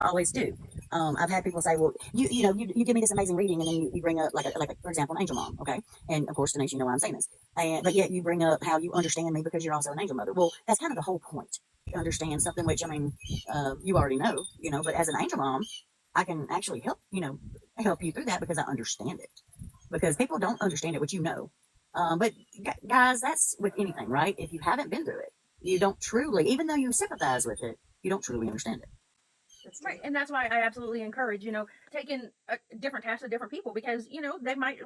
always do. I've had people say, well, you give me this amazing reading, and then you bring up for example, an angel mom, okay? And of course, Denise, you know why I'm saying this, but yet you bring up how you understand me because you're also an angel mother. Well, that's kind of the whole point. You understand something, which I mean, you already know, but as an angel mom, I can actually help you through that because I understand it. Because people don't understand it, which but guys, that's with anything, right? If you haven't been through it, you don't truly, even though you sympathize with it, you don't truly understand it. Right, and that's why I absolutely encourage, taking different tasks to different people, because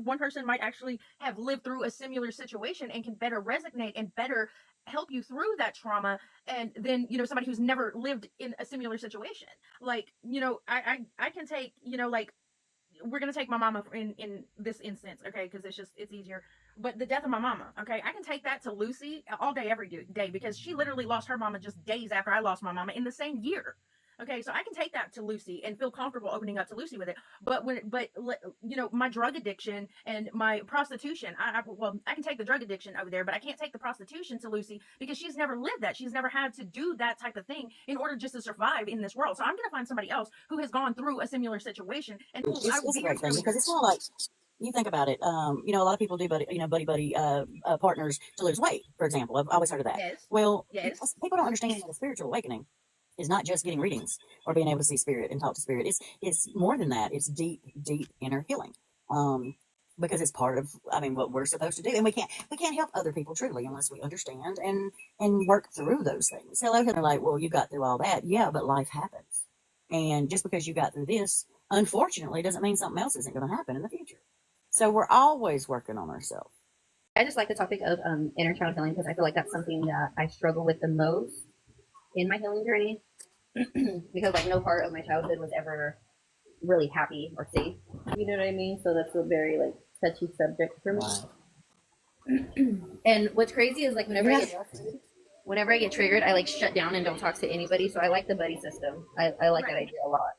one person might actually have lived through a similar situation and can better resonate and better help you through that trauma, and then somebody who's never lived in a similar situation. Like, I can take, like, we're gonna take my mama in this instance, okay? Because it's easier. But the death of my mama, okay, I can take that to Lucy all day, every day, because she literally lost her mama just days after I lost my mama in the same year. Okay, so I can take that to Lucy and feel comfortable opening up to Lucy with it. But my drug addiction and my prostitution, I can take the drug addiction over there, but I can't take the prostitution to Lucy because she's never lived that. She's never had to do that type of thing in order just to survive in this world. So I'm gonna find somebody else who has gone through a similar situation, and It's a great thing because it's kind of like you think about it. A lot of people do, buddy partners to lose weight, for example. I've always heard of that. Yes. Well, Yes. people don't understand that a spiritual awakening is not just getting readings or being able to see spirit and talk to spirit. It's more than that. It's deep, deep inner healing. Because it's part of, I mean, what we're supposed to do, and we can't help other people truly unless we understand and work through those things. So they're like, well, you got through all that, yeah, but life happens, and just because you got through this, unfortunately, doesn't mean something else isn't going to happen in the future. So we're always working on ourselves. I just like the topic of inner child healing because I feel like that's something that I struggle with the most in my healing journey because like no part of my childhood was ever really happy or safe. You know what I mean? So that's a very like touchy subject for me. And what's crazy is like whenever I get triggered, I like shut down and don't talk to anybody. So I like the buddy system. I like that idea a lot.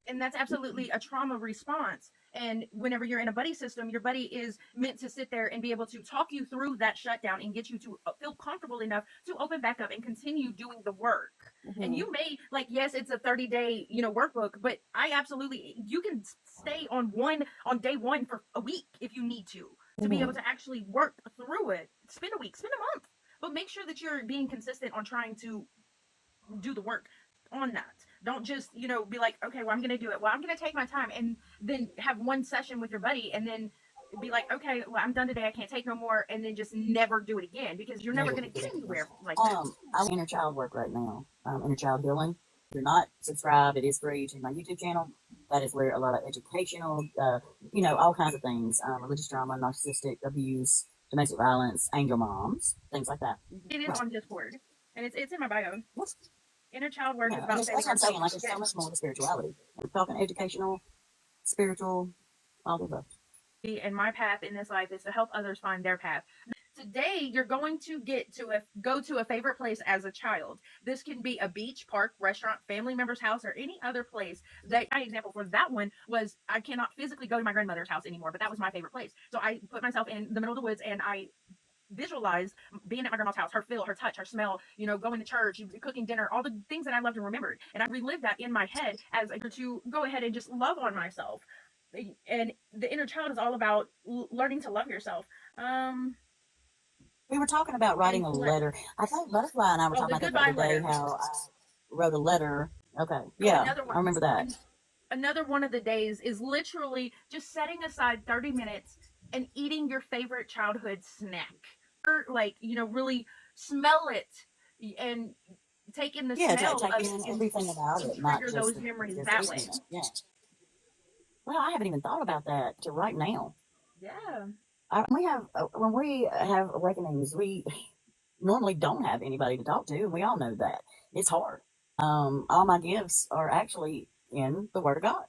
And that's absolutely a trauma response. And whenever you're in a buddy system, your buddy is meant to sit there and be able to talk you through that shutdown and get you to feel comfortable enough to open back up and continue doing the work. Mm-hmm. And you may, like, yes, it's a 30-day, workbook, but you can stay on day one for a week if you need to be able to actually work through it. Spend a week, spend a month, but make sure that you're being consistent on trying to do the work on that. Don't just, be like, okay, well, I'm going to do it. Well, I'm going to take my time and then have one session with your buddy and then be like, okay, well, I'm done today. I can't take no more. And then just never do it again because you're never going to get anywhere like that. I'm inner child work right now. Inner child healing. If you're not subscribed, it is free to my YouTube channel. That is where a lot of educational, all kinds of things, religious trauma, narcissistic abuse, domestic violence, angel moms, things like that. It is on Discord, and it's in my bio. What's Inner child work is about that's what I'm saying. Like, it's so much more to spirituality. We're talking educational, spiritual, all of those. And my path in this life is to help others find their path. Today, you're going to go to a favorite place as a child. This can be a beach, park, restaurant, family member's house, or any other place. My example for that one was I cannot physically go to my grandmother's house anymore, but that was my favorite place. So I put myself in the middle of the woods and I visualized being at my grandma's house, her feel, her touch, her smell, going to church, cooking dinner, all the things that I loved and remembered. And I relived that in my head as to go ahead and just love on myself. And the inner child is all about learning to love yourself. We were talking about writing a letter. I think Butterfly and I were talking about that the other day, how I wrote a letter. Okay. Yeah, I remember that. Another one of the days is literally just setting aside 30 minutes and eating your favorite childhood snack. Or really smell it and take in the smell of everything about it. Not trigger those memories that way. Yeah. Well, I haven't even thought about that to right now. Yeah. When we have awakenings, we normally don't have anybody to talk to, and we all know that. It's hard. All my gifts are actually in the Word of God.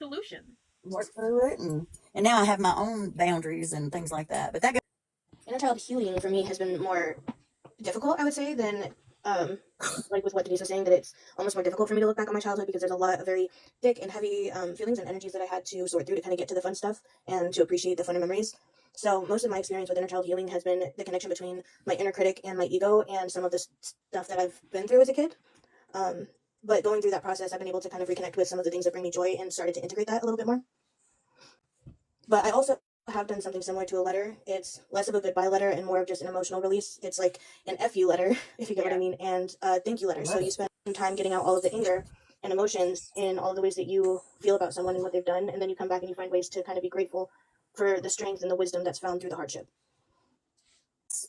Solution. Work through it, and now I have my own boundaries and things like that. But inner child healing for me has been more difficult, I would say, than like with what Denise was saying, that it's almost more difficult for me to look back on my childhood because there's a lot of very thick and heavy feelings and energies that I had to sort through to kind of get to the fun stuff and to appreciate the fun memories. So most of my experience with inner child healing has been the connection between my inner critic and my ego and some of the stuff that I've been through as a kid. But going through that process, I've been able to kind of reconnect with some of the things that bring me joy and started to integrate that a little bit more. But I also have done something similar to a letter. It's less of a goodbye letter and more of just an emotional release. It's like an FU letter, if you get what I mean, and a thank you letter. So you spend some time getting out all of the anger and emotions in all of the ways that you feel about someone and what they've done, and then you come back and you find ways to kind of be grateful for the strength and the wisdom that's found through the hardship.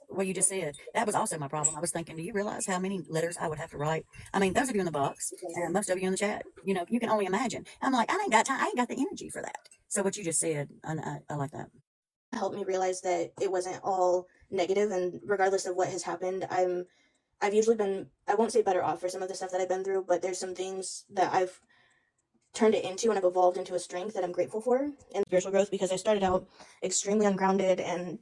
What you just said, that was also my problem. I was thinking, do you realize how many letters I would have to write? I mean, those of you in the box and most of you in the chat, you know, you can only imagine. I'm like, I ain't got time. I ain't got the energy for that. So what you just said, I like that. Helped me realize that it wasn't all negative, and regardless of what has happened, I've usually been, I won't say better off for some of the stuff that I've been through, but there's some things that I've turned it into and I've evolved into a strength that I'm grateful for and spiritual growth, because I started out extremely ungrounded and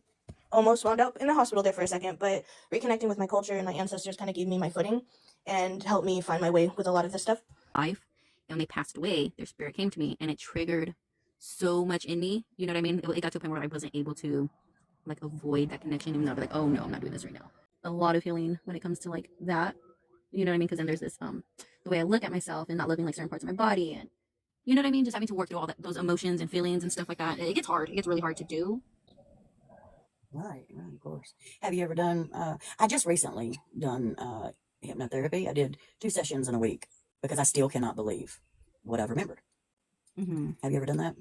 almost wound up in the hospital there for a second, but reconnecting with my culture and my ancestors kind of gave me my footing and helped me find my way with a lot of this stuff. Life, and when they passed away, their spirit came to me and it triggered so much in me. You know what I mean? It got to a point where I wasn't able to like avoid that connection, even though I'd be like, oh no, I'm not doing this right now. A lot of healing when it comes to like that. You know what I mean? Because then there's this the way I look at myself and not loving like certain parts of my body, and you know what I mean? Just having to work through all that, those emotions and feelings and stuff like that. It gets hard. It gets really hard to do. Right, of course. Have you ever done, I just recently done hypnotherapy. I did 2 sessions in a week because I still cannot believe what I've remembered. Mm-hmm. Have you ever done that?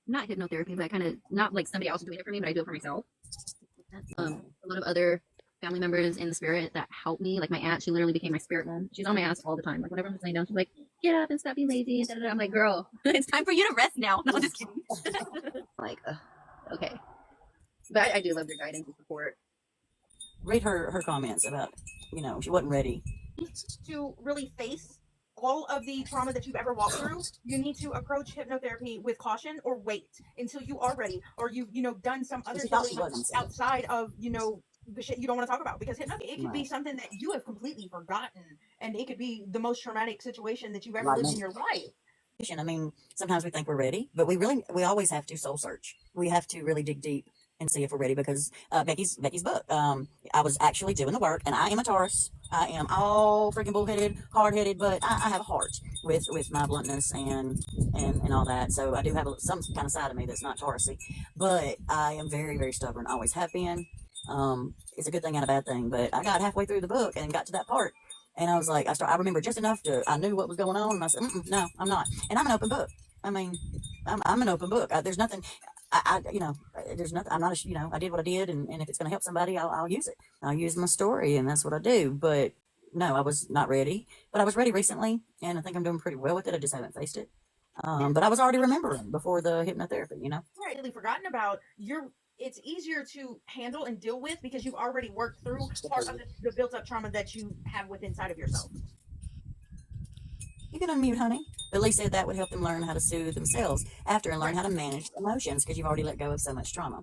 Not hypnotherapy, but I kind of, not like somebody else is doing it for me, but I do it for myself. A lot of other family members in the spirit that help me, like my aunt, she literally became my spirit mom. She's on my ass all the time. Like whenever I'm laying down, she's like, get up and stop being lazy. Da, da, da. I'm like, girl, it's time for you to rest now. No, I'm just kidding. Like, okay. But I do love your guidance and support. Read her comments about, you know, she wasn't ready. To really face all of the trauma that you've ever walked through, you need to approach hypnotherapy with caution, or wait until you are ready, or you've, you know, done some other healing outside of, you know, the shit you don't want to talk about, because hypnotherapy, it could be something that you have completely forgotten, and it could be the most traumatic situation that you've ever lived in your life. I mean, sometimes we think we're ready, but we always have to soul search. We have to really dig deep and see if we're ready, because Becky's book, I was actually doing the work, and I am a Taurus. I am all freaking bullheaded, hard-headed, but I have a heart with my bluntness and all that. So I do have some kind of side of me that's not Taurusy, but I am very, very stubborn. Always have been. It's a good thing and a bad thing, but I got halfway through the book and got to that part, and I was like, I remember just enough I knew what was going on, and I said, no, I'm not. And I'm an open book. I mean, I'm an open book. There's nothing. You know, there's nothing. I'm not. You know, I did what I did, and if it's going to help somebody, I'll use it. I'll use my story, and that's what I do. But no, I was not ready. But I was ready recently, and I think I'm doing pretty well with it. I just haven't faced it. But I was already remembering before the hypnotherapy. You know, right? Really forgotten about your. It's easier to handle and deal with because you've already worked through part of the built-up trauma that you have within inside of yourself. You can unmute, honey. But Lee said that would help them learn how to soothe themselves after and learn how to manage emotions, because you've already let go of so much trauma.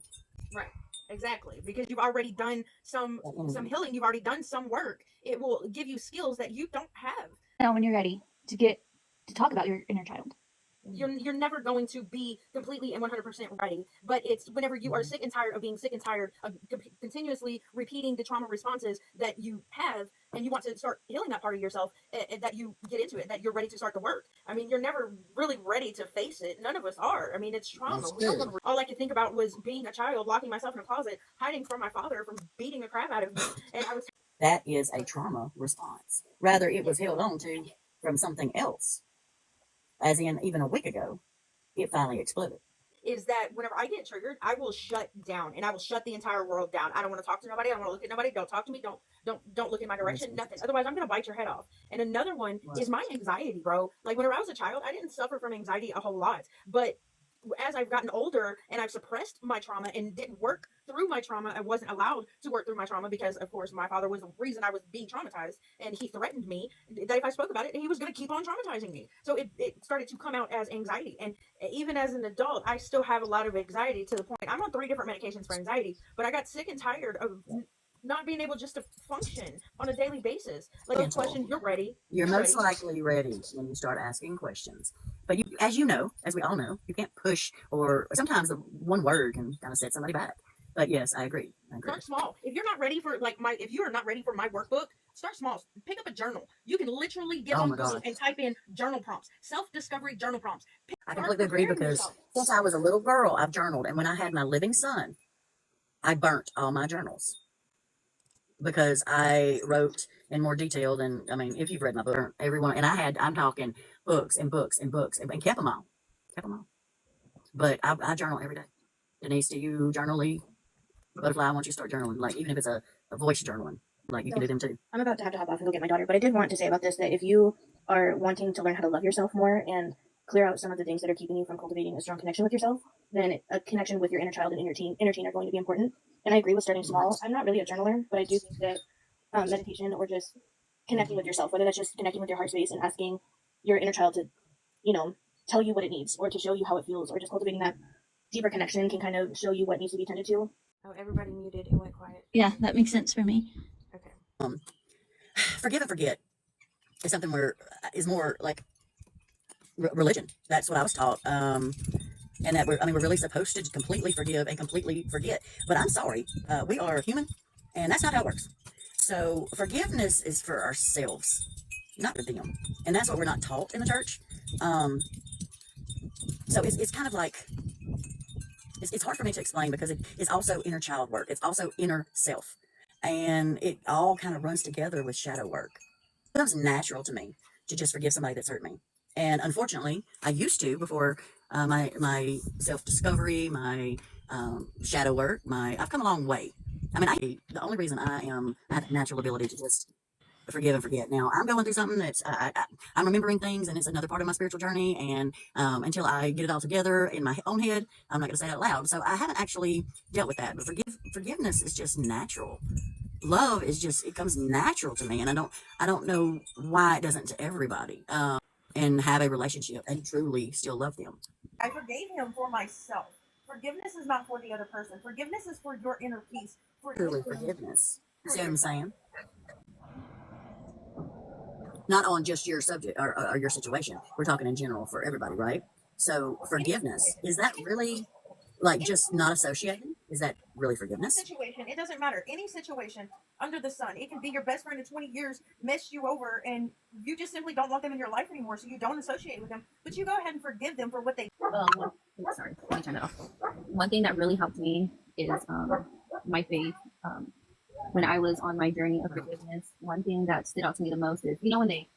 Right. Exactly. Because you've already done some healing. You've already done some work. It will give you skills that you don't have. Now, when you're ready to talk about your inner child. You're never going to be completely and 100% ready, but it's whenever you are sick and tired of being sick and tired of continuously repeating the trauma responses that you have, and you want to start healing that part of yourself, that you get into it, that you're ready to start the work. I mean, you're never really ready to face it. None of us are. I mean, it's trauma. All I could think about was being a child, locking myself in a closet, hiding from my father from beating the crap out of me, and I was. That is a trauma response. Rather, it was held on to from something else. As in, even a week ago, it finally exploded. Is that whenever I get triggered, I will shut down, and I will shut the entire world down. I don't want to talk to nobody. I don't want to look at nobody. Don't talk to me. Don't look in my direction. Nothing. Otherwise, I'm gonna bite your head off. And another one is my anxiety, bro. Like whenever I was a child, I didn't suffer from anxiety a whole lot, but as I've gotten older and I've suppressed my trauma and didn't work through my trauma, I wasn't allowed to work through my trauma because, of course, my father was the reason I was being traumatized, and he threatened me that if I spoke about it, he was going to keep on traumatizing me. So it started to come out as anxiety. And even as an adult, I still have a lot of anxiety, to the point I'm on 3 different medications for anxiety, but I got sick and tired of not being able just to function on a daily basis. Like a question, you're ready. You're most likely ready when you start asking questions. But as you know, as we all know, you can't push, or sometimes the one word can kind of set somebody back. But yes, I agree. Start small. If you're not ready for if you are not ready for my workbook, start small. Pick up a journal. You can literally get Oh on my Google gosh. and type in journal prompts, self-discovery journal prompts. I Start completely agree preparing because yourself. since I was a little girl, I've journaled. And when I had my living son, I burnt all my journals because I wrote in more detail than, I mean, if you've read my book, everyone, and I'm talking books and books and books and kept them all. Kept them all. But I journal every day. Denise, do you journal, Lee? Butterfly, I want you to start journaling. Like, even if it's a voice journaling, like you can do them too. I'm about to have to hop off and go get my daughter, but I did want to say about this that if you are wanting to learn how to love yourself more and clear out some of the things that are keeping you from cultivating a strong connection with yourself, then a connection with your inner child and inner teen are going to be important. And I agree with starting small. I'm not really a journaler, but I do think that meditation or just connecting with yourself, whether that's just connecting with your heart space and asking your inner child to, tell you what it needs or to show you how it feels or just cultivating that deeper connection can kind of show you what needs to be tended to. Oh, everybody muted. It went quiet. Yeah, that makes sense for me. Okay. Forgive and forget is something where is more like religion. That's what I was taught. And that we're really supposed to completely forgive and completely forget. But I'm sorry, we are human, and that's not how it works. So forgiveness is for ourselves, not for them, and that's what we're not taught in the church. So it's kind of like it's hard for me to explain because it's also inner child work. It's also inner self, and it all kind of runs together with shadow work. It comes natural to me to just forgive somebody that's hurt me. And unfortunately, I used to before my self-discovery, my shadow work, I've come a long way. I mean, the only reason I have a natural ability to just forgive and forget. Now, I'm going through something that's, I'm remembering things, and it's another part of my spiritual journey, and until I get it all together in my own head, I'm not going to say it out loud. So I haven't actually dealt with that, but forgiveness is just natural. Love is just, it comes natural to me, and I don't know why it doesn't to everybody. And have a relationship and truly still love them. I forgave him for myself. Forgiveness is not for the other person. Forgiveness is for your inner peace. Truly forgiveness. You see what I'm saying? Not on just your subject or your situation. We're talking in general for everybody, right? So forgiveness, is that really like just not associated? Is that really forgiveness? Situation. It doesn't matter. Any situation under the sun. It can be your best friend of 20 years messed you over and you just simply don't want them in your life anymore, so you don't associate with them. But you go ahead and forgive them for what they Sorry, let me turn it off. One thing that really helped me is my faith. When I was on my journey of forgiveness, one thing that stood out to me the most is, when they